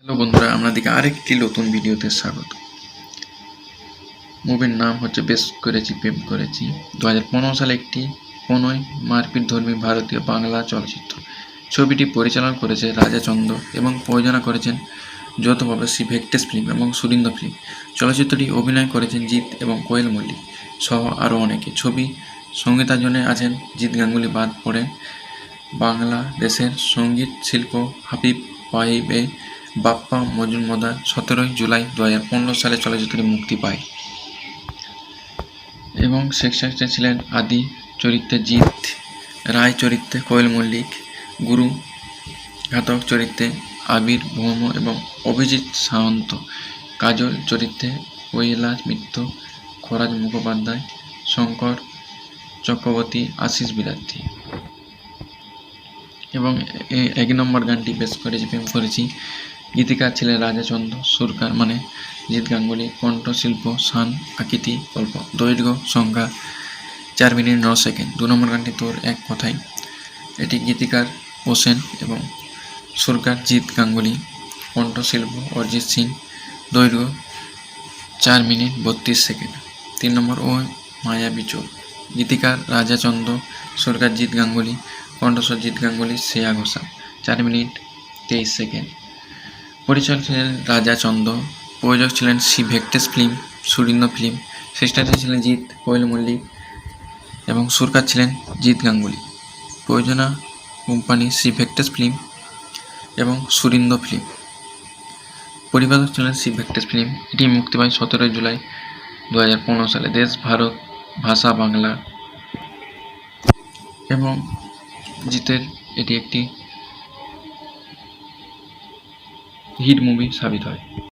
Hello বন্ধুরা, আপনাদেরকে আরেকটি নতুন ভিডিওতে স্বাগত। মুভির নাম হচ্ছে বেশ করেছি প্রেম করেছি। 2015 সালে একটি কোনোই মারপিট ধর্মী ভারতীয় বাংলা চলচ্চিত্র। ছবিটি পরিচালনা করেছে রাজা চন্দ এবং প্রযোজনা করেছেন যৌথভাবে শ্রী ভেঙ্কটেশ ফিল্ম এবং সুরিন্দ্র ফিল্ম। চলচ্চিত্রটি অভিনয় করেছেন জিৎ এবং কোয়েল মল্লিক সহ আরও অনেকে। ছবি সঙ্গীতায়োজনে আছেন জিৎ গাঙ্গুলি বাদ পড়ে বাংলাদেশের সঙ্গীত শিল্প হাবিব ওয়াহিবে বাপ্পা মজুমদার। 17 জুলাই 2015 সালে চলচ্চিত্রটি মুক্তি পায় এবং সেক্সে ছিলেন আদি চরিত্রে জিৎ, রায় চরিত্রে কোয়েল মল্লিক, গুরু ঘাতক চরিত্রে আবির ভৌম এবং অভিজিৎ সাওন্ত, কাজল চরিত্রে কৈলাস মিত্র, খোরাজ মুখোপাধ্যায়, শঙ্কর চক্রবর্তী, আশিস বিরার্থী। এবং 1 নম্বর গানটি বেশ করেছি প্রেম করেছি। গীতিকার ছিলেন রাজা চন্দ, সুরকার মানে জিৎ গাঙ্গুলি, কণ্ঠশিল্প শান আকৃতি, গল্প দৈর্ঘ্য সংখ্যা 4 মিনিট 9 সেকেন্ড। 2 নম্বর গানটি তোর এক কথায়। এটি গীতিকার হোসেন এবং সুরকার জিৎ গাঙ্গুলি, কণ্ঠশিল্প অরিজিৎ সিং, দৈর্ঘ্য 4 মিনিট 32 সেকেন্ড। 3 নম্বর ও মায়াবী চোখ। গীতিকার রাজা চন্দ, সুরকার জিৎ গাঙ্গুলি, কণ্ঠস্বর জিৎ গাঙ্গুলি, শ্রেয়া ঘোষাল, 4 মিনিট 23 সেকেন্ড। পরিচালক ছিলেন রাজা চন্দ, প্রযোজক ছিলেন শ্রী ভেঙ্কটেশ ফিল্ম, সুরিন্দ্র ফিল্ম, স্রষ্টা ছিলেন জিৎ, কোয়েল মল্লিক এবং সুরকার ছিলেন জিৎ গাঙ্গুলি। প্রযোজনা কোম্পানি শ্রী ভেঙ্কটেশ ফিল্ম এবং সুরিন্দ্র ফিল্ম। পরিচালক ছিলেন শ্রী ভেঙ্কটেশ ফিল্ম। এটি মুক্তি পায় 17 জুলাই 2015 সালে। দেশ ভারত, ভাষা বাংলা এবং জিতের এটি একটি হিট মুভি সাবিত হয়।